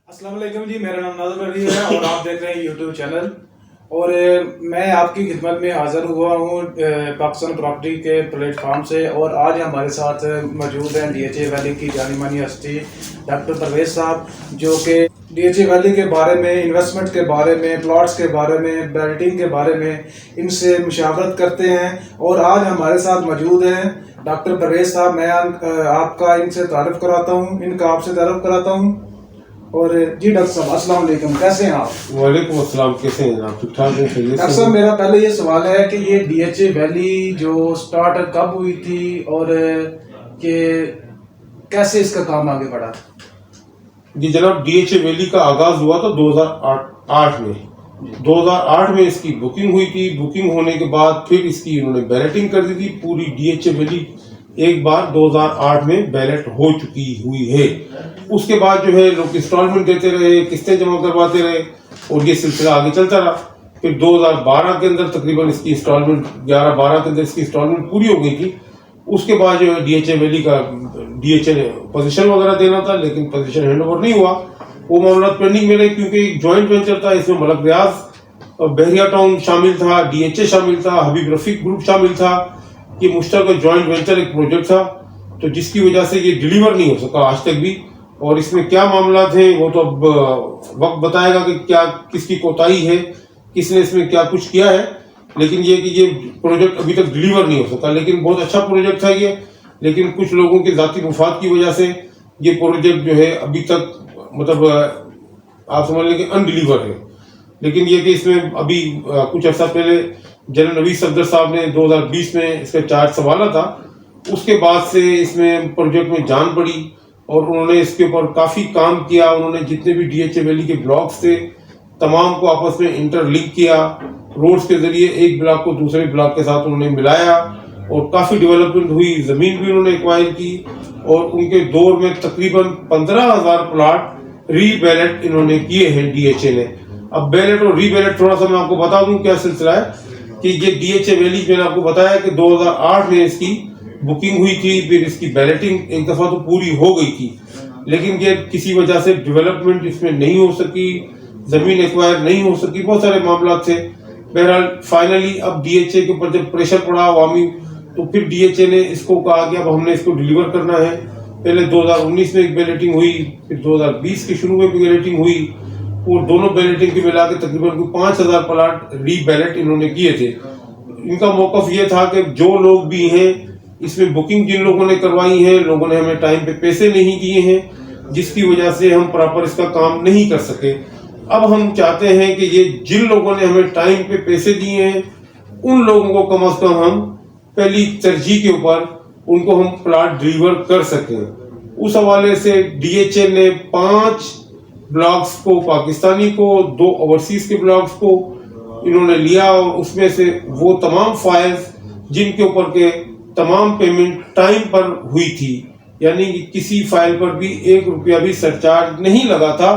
अस्सलाम वालेकुम जी, मेरा नाम नाज़िम अली है और आप देख रहे हैं यूट्यूब चैनल। और मैं आपकी खिदमत में हाज़िर हुआ हूँ पाकिस्तान प्रॉपर्टी के प्लेटफॉर्म से। और आज हमारे साथ मौजूद हैं DHA वैली की जानी मानी हस्ती डॉक्टर परवेज़ साहब, जो कि DHA वैली के बारे में, इन्वेस्टमेंट के बारे में, प्लॉट्स के बारे में, बेल्टिंग के बारे में इनसे मुशावरत करते हैं। और आज हमारे साथ मौजूद हैं डॉक्टर परवेज़ साहब। मैं आपका इनसे तारुफ कराता हूँ, इनका आपसे तारुफ कराता हूँ। और जी डॉक्टर साहब, अस्सलाम वालेकुम, कैसे हैं आप? वालेकुम अस्सलाम, कैसे हैं आप? ठीक ठाक हैं? डॉक्टर साहब, मेरा पहले ये सवाल है कि ये DHA वैली जो स्टार्ट कब हुई थी और कि कैसे इसका काम आगे बढ़ा? जी जनाब, DHA वैली का आगाज हुआ था 2008 में। 2008 में इसकी बुकिंग हुई थी। बुकिंग होने के बाद फिर इसकी इन्होंने बैलेटिंग कर दी थी। पूरी DHA वैली एक बार 2008 में बैलेट हो चुकी हुई है। उसके बाद जो है लोग इंस्टॉलमेंट देते रहे, किस्तें जमा करवाते रहे और ये सिलसिला आगे चलता रहा। फिर 2012 के अंदर तकरीबन इसकी इंस्टॉलमेंट 11-12 के अंदर इसकी इंस्टॉलमेंट पूरी हो गई थी। उसके बाद जो है DHA वैली का DHA ने पोजीशन वगैरह देना था, लेकिन पोजीशन हैंडओवर नहीं हुआ। वो मामला पेंडिंग में रहे क्योंकि जॉइंट वेंचर था। इसमें मलक रियाज और बहरिया टाउन शामिल था, DHA शामिल था, हबीब रफीक ग्रुप शामिल था। ये मुश्तरक जॉइंट वेंचर एक प्रोजेक्ट था, तो जिसकी वजह से ये डिलीवर नहीं हो सका आज तक भी। और इसमें क्या मामला थे वो तो अब वक्त बताएगा कि क्या किसकी कोताही है, किसने इसमें क्या कुछ किया है। लेकिन ये प्रोजेक्ट अभी तक डिलीवर नहीं हो सका। लेकिन बहुत अच्छा प्रोजेक्ट था ये, लेकिन कुछ लोगों के जाती मुफाद की वजह से ये प्रोजेक्ट जो है अभी तक मतलब आप समझ लें कि अनडिलीवर है। लेकिन ये कि इसमें अभी कुछ अर्सा पहले जनरल नवीद सफदर साहब ने 2020 में इसका चार्ज संभाला था। उसके बाद से इसमें प्रोजेक्ट में जान पड़ी और उन्होंने इसके ऊपर काफ़ी काम किया। उन्होंने जितने भी DHA वैली के ब्लॉक्स थे तमाम को आपस में इंटरलिंक किया। रोड्स के जरिए एक ब्लॉक को दूसरे ब्लॉक के साथ उन्होंने मिलाया और काफ़ी डेवलपमेंट हुई। ज़मीन भी उन्होंने एक्वायर की और उनके दौर में तकरीबन 15,000 प्लाट रीबैलेट इन्होंने किए हैं DHA ने। अब बैलेट और रीबैलेट थोड़ा सा मैं आपको बता दूं क्या सिलसिला है कि ये DHA वैली मैंने आपको बताया कि 2008 में इसकी बुकिंग हुई थी, फिर इसकी बैलेटिंग एक दफा तो पूरी हो गई थी, लेकिन ये किसी वजह से डेवलपमेंट इसमें नहीं हो सकी, जमीन एक्वायर नहीं हो सकी, बहुत सारे मामला थे। बहरहाल फाइनली अब DHA के ऊपर जब प्रेशर पड़ा अवामी, तो फिर DHA ने इसको कहा कि अब हमने इसको डिलीवर करना है। पहले 2019 में एक बैलेटिंग हुई, फिर 2020 के शुरू में भी बैलेटिंग हुई और दोनों बैलेटिंग के मिला के तकरीबन 5,000 प्लाट रीबैलेट इन्होंने किए थे। इनका मौकफ ये था कि जो लोग भी हैं इसमें बुकिंग जिन लोगों ने करवाई है, लोगों ने हमें टाइम पे पैसे नहीं दिए हैं, जिसकी वजह से हम प्रॉपर इसका काम नहीं कर सके। अब हम चाहते हैं कि ये जिन लोगों ने हमें टाइम पे पैसे दिए हैं उन लोगों को कम से कम हम पहली तरजीह के ऊपर उनको हम प्लाट डिलीवर कर सकें। उस हवाले से DHA ने 5 ब्लॉक्स को पाकिस्तानी को, 2 ओवरसीज के ब्लॉक्स को इन्होंने लिया और उसमें से वो तमाम फाइल्स जिनके ऊपर के तमाम पेमेंट टाइम पर हुई थी, यानी कि किसी फाइल पर भी 1 रुपया भी सरचार्ज नहीं लगा था,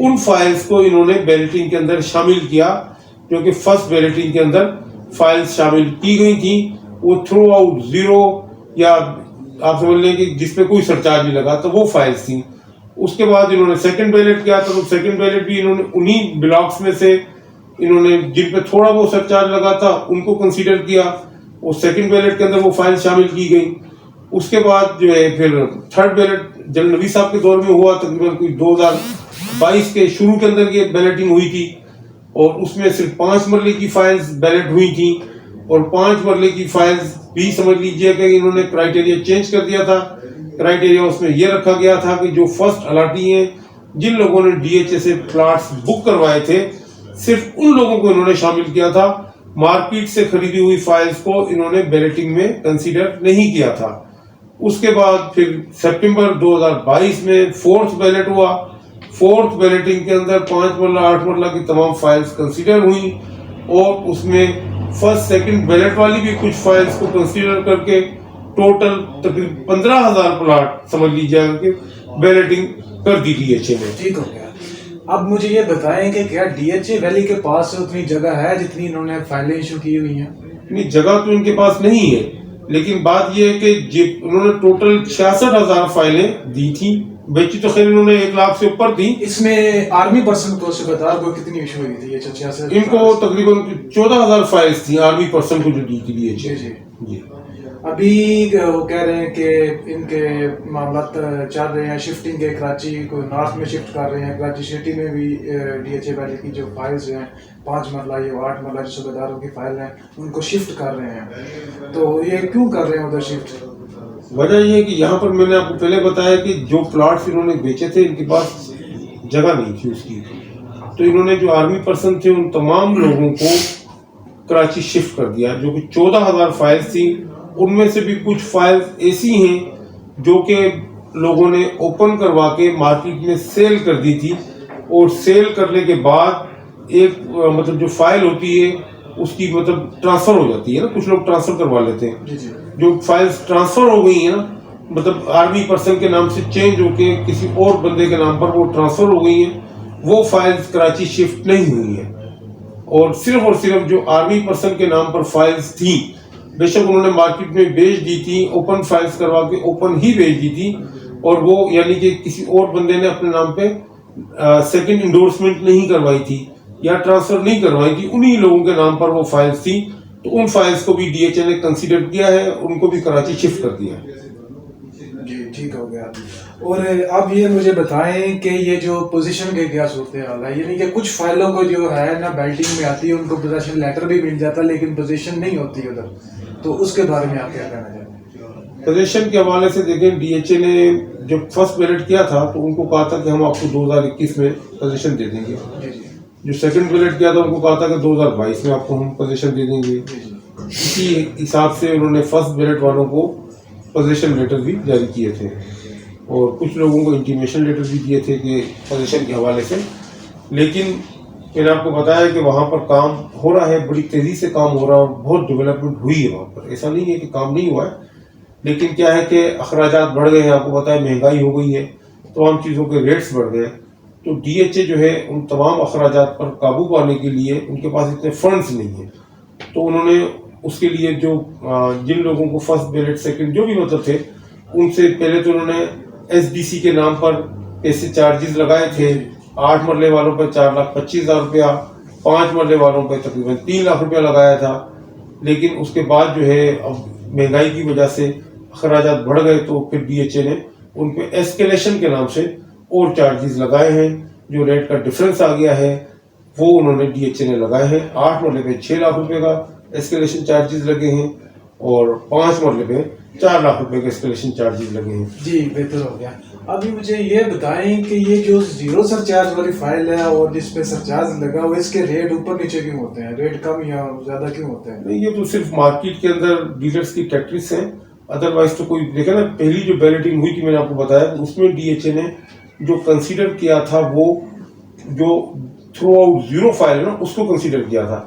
उन फाइल्स को इन्होंने बैलेटिंग के अंदर शामिल किया। क्योंकि फर्स्ट बैलेटिंग के अंदर फाइल्स शामिल की गई थी, वो थ्रू आउट जीरो या आप समझ लें कि जिसपे कोई सरचार्ज नहीं लगा, तो वो फाइल्स थी। उसके बाद इन्होंने सेकंड बैलेट किया, तो सेकंड बैलेट भी इन्होंने उन्हीं ब्लॉक्स में से इन्होंने जिन पे थोड़ा वो सरचार्ज लगा था उनको कंसीडर किया और सेकंड बैलेट के अंदर वो फाइल शामिल की गई। उसके बाद जो है फिर थर्ड बैलेट जनरल नवीद साहब के दौर में हुआ, तकरीबन कोई 2022 के शुरू के अंदर ये बैलेटिंग हुई थी और उसमें सिर्फ 5 मरले की फाइल्स बैलेट हुई थी और 5 मरले की फाइल्स भी समझ लीजिए कि इन्होंने क्राइटेरिया चेंज कर दिया था। क्राइटेरिया उसमें यह रखा गया था कि जो फर्स्ट अलाटी हैं, जिन लोगों ने DHA से प्लाट्स बुक करवाए थे, सिर्फ उन लोगों को इन्होंने शामिल किया था। मार्केट से खरीदी हुई फाइल्स को इन्होंने बैलेटिंग में कंसीडर नहीं किया था। उसके बाद फिर सितंबर 2022 में 4th बैलेट हुआ। 4th बैलेटिंग के अंदर 5 मरला 8 मरला की तमाम फाइल्स कंसीडर हुई और उसमें फर्स्ट सेकंड बैलेट वाली भी कुछ फाइल्स को कंसीडर करके टोटल तकरीबन 15,000 प्लाट समझ लीजिए कि बैलेटिंग कर दी DHA ने। ठीक हो गया। अब मुझे ये बताएं कि क्या DHA वैली के पास उतनी जगह है जितनी इन्होंने फाइलें इशू की हुई हैं? नहीं, जगह तो इनके पास नहीं है, लेकिन बात यह है कि उन्होंने टोटल 66,000 फाइलें दी थी बेची तो खैर इन्होंने 1 लाख से ऊपर थी। इसमें आर्मी पर्सन को से बता दो कितनी इशू हुई थी ये चर्चा से? इनको तकरीबन 14,000 फाइल्स थी आर्मी पर्सन को जो दी थी जी जी जी। अभी वो कह रहे हैं कि इनके मामला चल रहे हैं शिफ्टिंग के, कराची को नॉर्थ में शिफ्ट कर रहे हैं। कराची सिटी में भी डीएचए वैली की जो फाइल्स हैं 5 मरला या 8 मरला जो सूबेदारों की फाइल हैं उनको शिफ्ट कर रहे हैं। तो ये क्यों कर रहे हैं उधर शिफ्ट? वजह ये है कि यहाँ पर मैंने आपको पहले बताया कि जो प्लॉट्स इन्होंने बेचे थे इनके पास जगह नहीं थी उसकी, तो इन्होंने जो आर्मी पर्सन थे उन तमाम लोगों को कराची शिफ्ट कर दिया। जो कि 14,000 फाइल्स थी उनमें से भी कुछ फाइल्स ऐसी हैं जो कि लोगों ने ओपन करवा के मार्केट में सेल कर दी थी, और सेल करने के बाद एक मतलब जो फाइल होती है उसकी मतलब ट्रांसफर हो जाती है ना, कुछ लोग ट्रांसफर करवा लेते हैं। जो फाइल्स ट्रांसफर हो गई है ना, मतलब आर्मी पर्सन के नाम से चेंज होके किसी और बंदे के नाम पर वो ट्रांसफर हो गई है, वो फाइल्स कराची शिफ्ट नहीं हुई है। और सिर्फ जो आर्मी पर्सन के नाम पर फाइल्स थी, बेशक उन्होंने मार्केट में बेच दी थी, ओपन फाइल्स करवा के ओपन ही बेच दी थी, और वो यानी कि किसी और बंदे ने अपने नाम पे सेकंड इंडोर्समेंट नहीं करवाई थी या ट्रांसफर नहीं करवाई थी, उन्हीं लोगों के नाम पर वो फाइल्स थी। तो उन फाइल्स को भी डीएचए ने कंसीडर किया है, उनको भी कराची शिफ्ट कर दिया है। जी ठीक हो गया। और अब ये मुझे बताएं कि ये जो पोजीशन के क्या सूरत हाल है, यानी कि कुछ फाइलों को जो है ना बेल्टिंग में आती है, उनको पोजीशन लेटर भी मिल जाता है लेकिन पोजीशन नहीं होती उधर, तो उसके बारे में आप क्या कहना चाहते हैं? पोजीशन के हवाले से देखें, डीएचए ने जब फर्स्ट बैलेट किया था तो उनको कहा था कि हम आपको 2021 में पोजीशन दे देंगे। जो सेकंड बैलेट किया था उनको कहा था कि 2022 में आपको हम पोजीशन दे देंगे। इसी हिसाब से उन्होंने फर्स्ट बैलेट वालों को पोजीशन लेटर भी जारी किए थे, और कुछ लोगों को इंटीमेशन लेटर भी दिए थे कि पोजीशन के हवाले से। लेकिन मैंने आपको बताया कि वहाँ पर काम हो रहा है, बड़ी तेज़ी से काम हो रहा है और बहुत डेवलपमेंट हुई है वहाँ पर। ऐसा नहीं है कि काम नहीं हुआ है, लेकिन क्या है कि अखराजात बढ़ गए हैं। आपको पता है महंगाई हो गई है, तमाम चीज़ों के रेट्स बढ़ गए। तो डीएचए जो है उन तमाम अखराजात पर काबू पाने के लिए उनके पास इतने फंड्स नहीं है, तो उन्होंने उसके लिए जो जिन लोगों को फर्स्ट बैलेट सेकंड जो भी मतलब थे, उनसे पहले तो उन्होंने एसडीसी के नाम पर ऐसे चार्जेस लगाए थे। 8 मरले वालों पर 4,25,000 रुपया, 5 मरले वालों पर तकरीबन 3 लाख रुपया लगाया था। लेकिन उसके बाद जो है अब महंगाई की वजह से अखराजात बढ़ गए, तो फिर डीएचए ने उन पे एस्केलेशन के नाम से और चार्जेस लगाए हैं। जो रेट का डिफरेंस आ गया है वो उन्होंने डीएचए ने लगाए हैं। 8 मरले पे 6 लाख रुपए का एस्केलेशन चार्जेस लगे हैं, और 5 मरले पे 4 लाख रुपए के एस्केलेशन चार्जेस लगे हैं। जी बेहतर हो गया। अभी मुझे ये बताएं कि ये जो जीरो सरचार्ज वाली फाइल है और जिसपे सरचार्ज लगा हुआ, इसके रेट ऊपर नीचे क्यों होते हैं? रेट कम या ज्यादा क्यों होते हैं? नहीं, ये तो सिर्फ मार्केट के अंदर डीलर्स की टैक्टिक्स हैं, अदरवाइज तो कोई देखा ना। पहली जो बैलेटिंग हुई थी मैंने आपको बताया, उसमें डीएचए ने जो कंसीडर किया था वो जो थ्रू आउट जीरो फाइल है ना उसको कंसीडर किया था।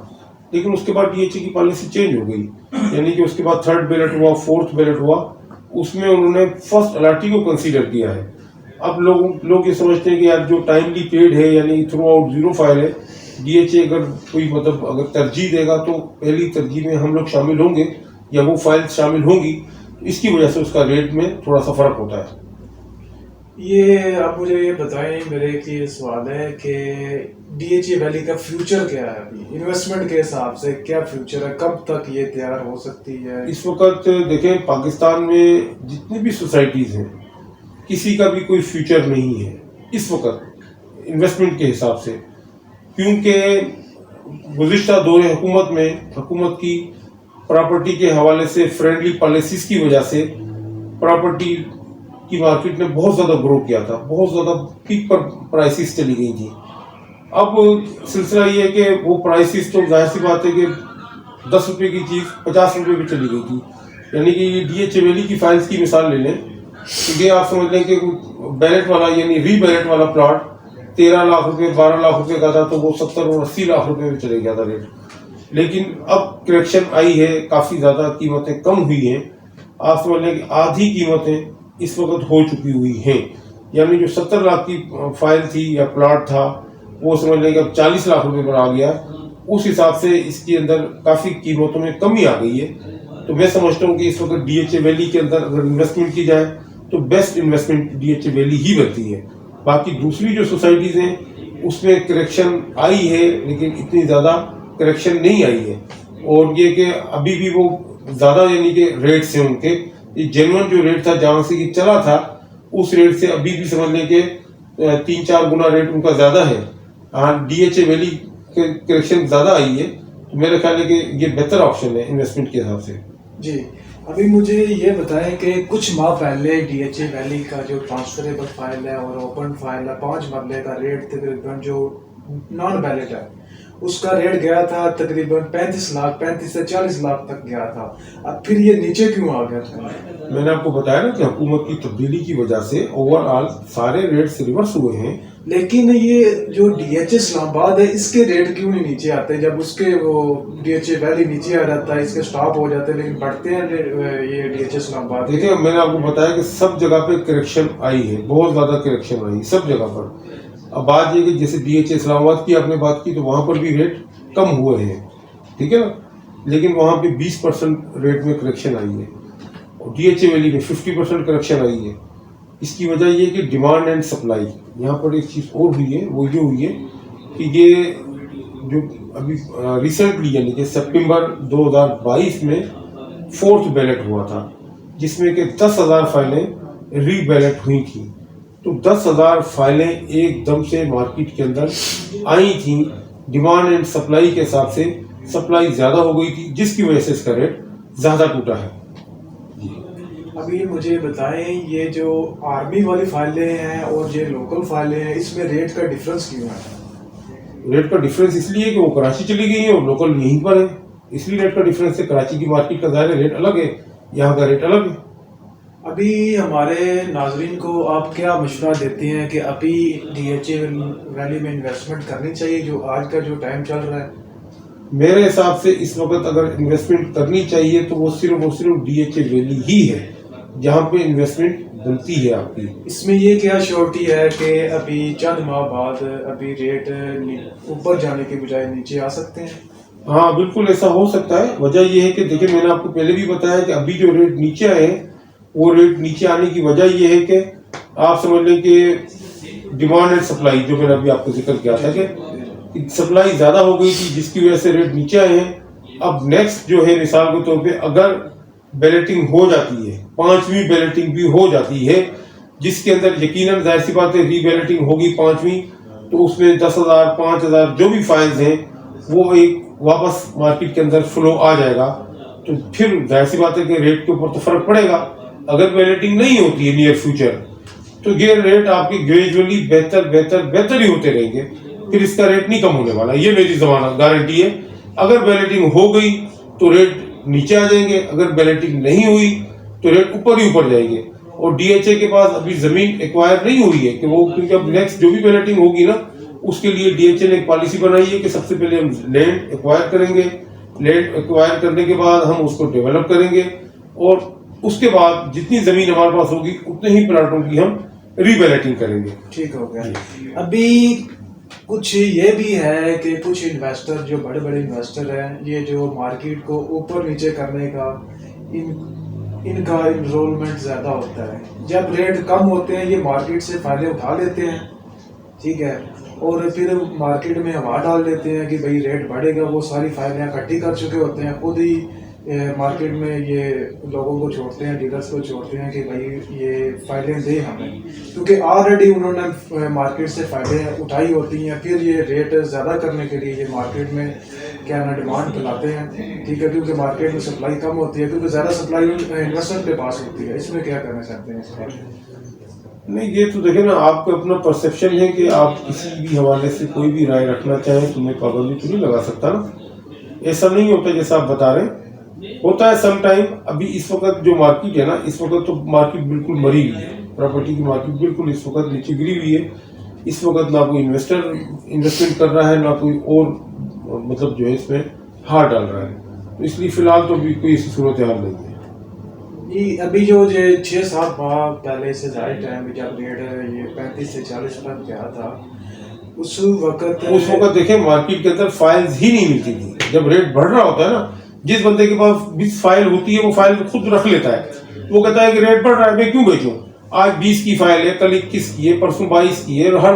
लेकिन उसके बाद डीएचए की पॉलिसी चेंज हो गई, यानी कि उसके बाद थर्ड बैलेट हुआ, फोर्थ बैलेट हुआ, उसमें उन्होंने फर्स्ट अलॉटी को कंसीडर किया है। अब लोग ये समझते हैं कि यार जो टाइमली पेड है यानी थ्रू आउट जीरो फाइल है, डीएचए अगर कोई मतलब अगर तरजीह देगा तो पहली तरजीह में हम लोग शामिल होंगे या वो फाइल शामिल होंगी, इसकी वजह से उसका रेट में थोड़ा सा फर्क होता है। ये आप मुझे ये बताएं, मेरे की सवाल है कि डीएचए वैली का फ्यूचर क्या है? अभी इन्वेस्टमेंट के हिसाब से क्या फ्यूचर है? कब तक ये तैयार हो सकती है? इस वक्त देखें, पाकिस्तान में जितनी भी सोसाइटीज हैं किसी का भी कोई फ्यूचर नहीं है इस वक्त इन्वेस्टमेंट के हिसाब से, क्योंकि गुज़िश्ता दौरे हुकूमत में हुकूमत की प्रॉपर्टी के हवाले से फ्रेंडली पॉलिसीज की वजह से प्रॉपर्टी की मार्केट ने बहुत ज़्यादा ग्रो किया था, बहुत ज़्यादा पीक पर प्राइसेस चली गई थी। अब सिलसिला ये है कि वो प्राइसेस तो जाहिर सी बात है कि 10 रुपये की चीज़ 50 रुपये पे चली गई थी। यानी कि डीएचए वैली की फाइल्स की मिसाल ले लें, क्योंकि आप समझ लें कि बैलेट वाला यानी रीबैलेट वाला प्लॉट 13 लाख रुपये 12 लाख रुपये का था, तो वो 70 और 80 लाख रुपये में चले गया था रेट। लेकिन अब करेक्शन आई है, काफ़ी ज़्यादा कीमतें कम हुई हैं। आप समझ लें कि आधी कीमतें इस वक्त हो चुकी हुई हैं, यानी जो 70 लाख की फाइल थी या प्लॉट था वो समझ लें कि अब 40 लाख रुपए पर आ गया। उस हिसाब से इसके अंदर काफ़ी कीमतों में कमी आ गई है। तो मैं समझता हूँ कि इस वक्त डीएचए वैली के अंदर अगर इन्वेस्टमेंट की जाए तो बेस्ट इन्वेस्टमेंट डीएचए वैली ही बनती है। बाकी दूसरी जो सोसाइटीज हैं उसमें करेक्शन आई है, लेकिन इतनी ज़्यादा करेक्शन नहीं आई है। और ये कि अभी भी वो ज़्यादा यानी कि रेट्स हैं उनके, ये जेन्युइन जो रेट था जहाँ से ये चला था उस रेट से अभी भी समझ लें कि 3-4 गुना रेट उनका ज़्यादा है। हाँ, डीएचए वैली करेक्शन ज़्यादा आई है, तो मेरा ख्याल है कि ये बेहतर ऑप्शन है इन्वेस्टमेंट के हिसाब से। जी, अभी मुझे ये बताएं कि कुछ माह पहले डीएचए वैली का जो ट्रांसफरेबल फाइल है और ओपन फाइल है 5 मरले का रेट तकरीबन जो नॉन बैलेट है उसका रेट गया था तकरीबन 35 से 40 लाख तक गया था। अब फिर ये नीचे क्यों आ गया था? मैंने आपको बताया ना कि हुकूमत की तब्दीली की वजह से ओवरऑल सारे रेट्स रिवर्स हुए हैं। लेकिन ये जो डीएचए इस्लामाबाद है इसके रेट क्यों नहीं नीचे आते? जब उसके वो डीएचए वैली नीचे आ जाता है, इसके स्टॉप हो जाते हैं, लेकिन बढ़ते हैं ये डीएचए इस्लामाबाद। देखिए, मैंने आपको बताया कि सब जगह पे करेक्शन आई है, बहुत ज्यादा करेक्शन आई सब जगह पर। अब बात ये कि जैसे डीएचए इस्लामाबाद की आपने बात की तो वहां पर भी रेट कम हुए हैं, ठीक है ना, लेकिन वहां पे 20% रेट में करेक्शन आई है और डीएचए वैली में 50% करेक्शन आई है। इसकी वजह ये कि डिमांड एंड सप्लाई, यहाँ पर एक चीज़ और हुई है, वो ये हुई है कि ये जो अभी रिसेंटली यानी कि सितंबर 2022 में 4th बैलेट हुआ था जिसमें कि 10,000 फाइलें रीबैलेट हुई थी। तो 10,000 फाइलें एकदम से मार्केट के अंदर आई थी, डिमांड एंड सप्लाई के हिसाब से सप्लाई ज़्यादा हो गई थी जिसकी वजह से इसका रेट ज़्यादा टूटा है। अभी मुझे बताएं, ये जो आर्मी वाली फाइलें हैं और ये लोकल फाइलें हैं इसमें रेट का डिफरेंस क्यों है? रेट का डिफरेंस इसलिए है कि वो कराची चली गई है और लोकल यहीं पर है, इसलिए रेट का डिफरेंस है। कराची की मार्केट का ज़ाहिर रेट अलग है, यहाँ का रेट अलग है। अभी हमारे नाजरीन को आप क्या मशवरा देते हैं कि अभी डीएचए वैली में इन्वेस्टमेंट करनी चाहिए जो आज का जो टाइम चल रहा है? मेरे हिसाब से इस वक्त अगर इन्वेस्टमेंट करनी चाहिए तो वो सिर्फ डीएचए वैली ही है जहाँ पे इन्वेस्टमेंट बनती है आपकी। इसमें ये क्या श्योरिटी है कि अभी चंद माह बाद अभी रेट ऊपर जाने के बजाय नीचे आ सकते हैं? हाँ, बिल्कुल ऐसा हो सकता है। वजह यह है कि देखिए, मैंने आपको पहले भी बताया कि अभी जो रेट नीचे आए वो रेट नीचे आने की वजह यह है कि आप समझ लें कि डिमांड एंड सप्लाई, जो मैंने अभी आपको जिक्र किया था कि सप्लाई ज़्यादा हो गई थी जिसकी वजह से रेट नीचे आए हैं। अब नेक्स्ट जो है, मिसाल के तौर पे अगर बैलेटिंग हो जाती है, 5वीं बैलेटिंग भी हो जाती है जिसके अंदर यकीनन जाहिर सी बात है रीबैलेटिंग होगी 5वीं, तो उसमें 10,000 5,000 जो भी फाइल्स हैं वो एक वापस मार्केट के अंदर फ्लो आ जाएगा। तो फिर जाहिर सी बात है कि रेट के ऊपर तो फर्क पड़ेगा। अगर बैलेटिंग नहीं होती है नियर फ्यूचर तो ये रेट आपके ग्रेजुअली बेहतर ही होते रहेंगे, फिर इसका रेट नहीं कम होने वाला, ये मेरी जमानत गारंटी है। अगर बैलेटिंग हो गई तो रेट नीचे आ जाएंगे, अगर बैलेटिंग नहीं हुई तो रेट ऊपर ही ऊपर जाएंगे। और डीएचए के पास अभी जमीन एक्वायर नहीं हुई है कि वो, क्योंकि अब नेक्स्ट जो भी बैलेटिंग होगी ना उसके लिए डीएचए ने एक पॉलिसी बनाई है कि सबसे पहले हम लैंड एक्वायर करेंगे, लैंड एक्वायर करने के बाद हम उसको डेवलप करेंगे और उसके बाद जितनी जमीन हमारे पास होगी उतने ही प्लाटों की हम रीबैलेटिंग करेंगे। ठीक हो गया। अभी कुछ ये भी है कि कुछ इन्वेस्टर जो बड़े बड़े इन्वेस्टर हैं, ये जो मार्केट को ऊपर नीचे करने का इनका इनरोलमेंट ज़्यादा होता है। जब रेट कम होते हैं ये मार्केट से फ़ायदे उठा लेते हैं, ठीक है, और फिर मार्केट में हवा डाल देते हैं कि भाई रेट बढ़ेगा। वो सारी फाइलें इकट्ठी कर चुके होते हैं, खुद ही मार्केट में ये लोगों को छोड़ते हैं, डीलर्स को छोड़ते हैं कि भाई ये फाइलें दें हमें, क्योंकि ऑलरेडी उन्होंने मार्केट से फायदे उठाई होती हैं। फिर ये रेट ज़्यादा करने के लिए ये मार्केट में क्या ना डिमांड फैलाते हैं, ठीक है, क्योंकि मार्केट में सप्लाई कम होती है, क्योंकि ज़्यादा सप्लाई इन्वेस्टर के पास होती है। इसमें क्या करना चाहते हैं इस पर? नहीं, ये तो देखे ना, आपका अपना परसेप्शन है कि आप किसी भी हवाले से कोई भी राय रखना चाहें तो मैं पाबंदी तो नहीं लगा सकता ना। ऐसा नहीं होता जैसा आप बता रहे हैं, होता है सम टाइम। अभी इस वक्त जो मार्केट है ना, इस वक्त तो मार्केट बिल्कुल मरी हुई है, प्रॉपर्टी की मार्केट बिल्कुल इस वक्त नीचे गिरी हुई है। इस वक्त ना कोई इन्वेस्टर इन्वेस्टमेंट कर रहा है, ना कोई और मतलब जो है इसमें हाथ डाल रहा है, तो इसलिए फिलहाल तो अभी कोई ऐसी सूरत हाल नहीं है। ये अभी जो 6-7 माह पहले से जाहिर टाइम जब रेट ये 35 से 40 तक गया था, उस वक्त देखें मार्केट के अंदर फाइल्स ही नहीं मिलती थी। जब रेट बढ़ रहा होता है ना, जिस बंदे के पास 20 फाइल होती है वो फाइल खुद रख लेता है, वो कहता है कि रेट बढ़ रहा है मैं क्यों बेचूं, आज 20 की फाइल है, कल 21 की है, परसों 22 की है, और हर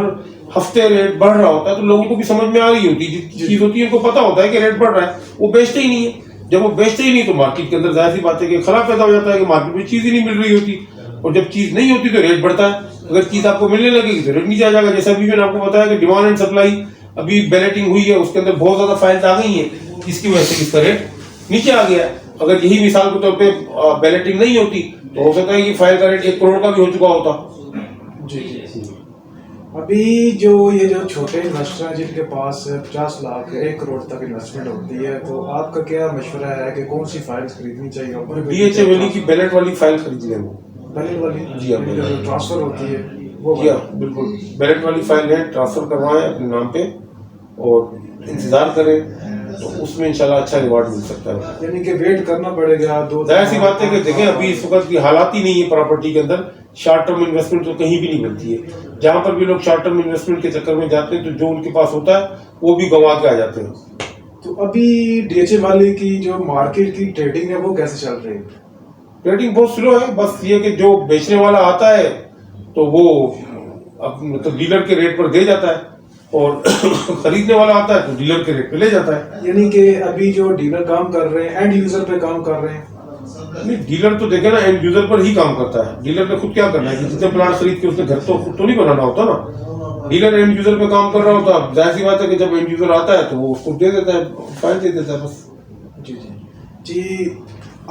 हफ्ते रेट बढ़ रहा होता है, तो लोगों को भी समझ में आ रही होती है, जितनी चीज होती है उनको पता होता है कि रेट बढ़ रहा है, वो बेचते ही नहीं है। जब वो बेचते ही नहीं तो मार्केट के अंदर जाहिर सी बात है कि खराब पैदा हो जाता है कि मार्केट में चीज ही नहीं मिल रही होती, और जब चीज नहीं होती तो रेट बढ़ता है। अगर चीज आपको मिलने लगेगी तो रेट नीचे आ जाएगा। जैसे अभी मैंने आपको बताया कि डिमांड एंड सप्लाई अभी बैलेटिंग हुई है, उसके अंदर बहुत ज्यादा फाइल्स आ गई है, जिसकी वजह से इसका रेट नीचे आ गया है। अगर यही मिसाल के तौर पे बैलेटिंग नहीं होती तो हो सकता है कि फाइल का रेट 1 करोड़ का भी हो चुका होता। जी जी। अभी जो ये जो छोटे इन्वेस्टर हैं जिनके पास 50 लाख 1 करोड़ तक इन्वेस्टमेंट होती है, तो आपका क्या मशवरा है कि कौन सी फाइल्स खरीदनी चाहिए? डीएचए वैली की बैलेट वाली फाइल खरीद लें, बैलेट वाली? जी हाँ, जो ट्रांसफर होती है वो? जी हाँ बिल्कुल, बैलेट वाली फाइल है, ट्रांसफर करवाएं अपने नाम पे और इंतजार करें, तो उसमें इंशाल्लाह अच्छा रिवार्ड मिल सकता है। यानी कि वेट करना पड़ेगा 2? जाहिर सी बात है कि देखें अभी इस वक्त की हालात ही नहीं है प्रॉपर्टी के अंदर, शॉर्ट टर्म इन्वेस्टमेंट तो कहीं भी नहीं बनती है। जहां पर भी लोग शॉर्ट टर्म इन्वेस्टमेंट के चक्कर में जाते हैं तो जो उनके पास होता है वो भी गंवा के आ जाते हैं। तो अभी डीएचए वाले की जो मार्केट की ट्रेडिंग है वो कैसे चल रही है? ट्रेडिंग बहुत स्लो है, बस ये कि जो बेचने वाला आता है तो वो मतलब डीलर के रेट पर दे जाता है, और खरीदने वाला आता है तो डीलर के रेट पे ले जाता है। यानी कि अभी जो डीलर काम कर रहे हैं एंड यूजर पे काम कर रहे हैं? नहीं, डीलर तो देखे ना एंड यूजर पर ही काम करता है। डीलर ने खुद क्या करना है कि जितने प्लाट खरीद के उसने घर तो खुद तो नहीं बनाना होता ना, डीलर एंड यूजर पे काम कर रहा होता है। जाहिर सी बात है कि जब एंड यूजर आता है तो वो उसको दे देता है, फाइल दे देता है बस। जी जी जी।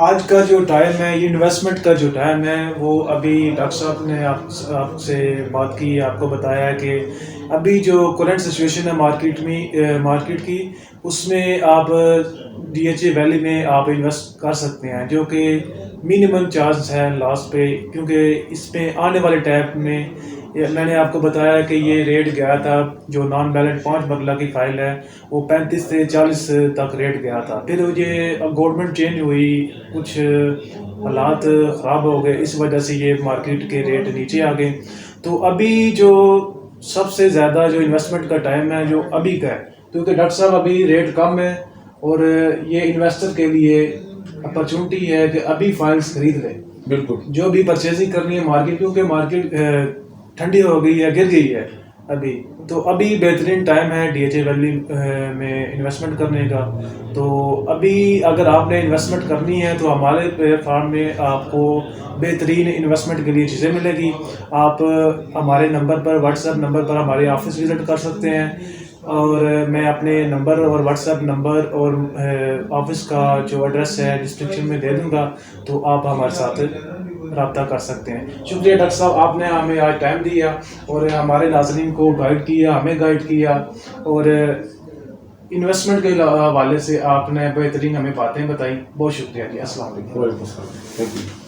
आज का जो टाइम है, ये इन्वेस्टमेंट का जो टाइम है, वो अभी डॉक्टर साहब ने आपसे बात की, आपको बताया है कि अभी जो करंट सिचुएशन है मार्केट की, उसमें आप डीएचए वैली में आप इन्वेस्ट कर सकते हैं, जो कि मिनिमम चार्ज है लॉस पे, क्योंकि इसमें आने वाले टाइम में मैंने आपको बताया कि ये रेट गया था, जो नॉन बैलेंस 5 मरला की फाइल है वो 35 से 40 तक रेट गया था। फिर ये गवर्नमेंट चेंज हुई, कुछ हालात ख़राब हो गए, इस वजह से ये मार्केट के रेट नीचे आ गए। तो अभी जो सबसे ज़्यादा जो इन्वेस्टमेंट का टाइम है जो अभी का है, क्योंकि डॉक्टर साहब अभी रेट कम है और ये इन्वेस्टर के लिए अपॉर्चुनिटी है कि अभी फाइल्स खरीद लें। बिल्कुल, जो भी परचेजिंग करनी है मार्केट, क्योंकि मार्केट ठंडी हो गई है, गिर गई है अभी, तो अभी बेहतरीन टाइम है डीएचए वैली में इन्वेस्टमेंट करने का। तो अभी अगर आपने इन्वेस्टमेंट करनी है तो हमारे प्लेटफॉर्म में आपको बेहतरीन इन्वेस्टमेंट के लिए चीज़ें मिलेगी। आप हमारे नंबर पर, व्हाट्सएप नंबर पर हमारे ऑफिस विज़िट कर सकते हैं, और मैं अपने नंबर और व्हाट्सएप नंबर और ऑफिस का जो एड्रेस है डिस्क्रिप्शन में दे दूंगा, तो आप हमारे साथ रब्ता कर सकते हैं। शुक्रिया डॉक्टर साहब, आपने हमें आज टाइम दिया और हमारे नाज़रीन को गाइड किया, हमें गाइड किया, और इन्वेस्टमेंट के हवाले से आपने बेहतरीन हमें बातें बताई। बहुत शुक्रिया जी। अस्सलाम वालेकुम। Thank you.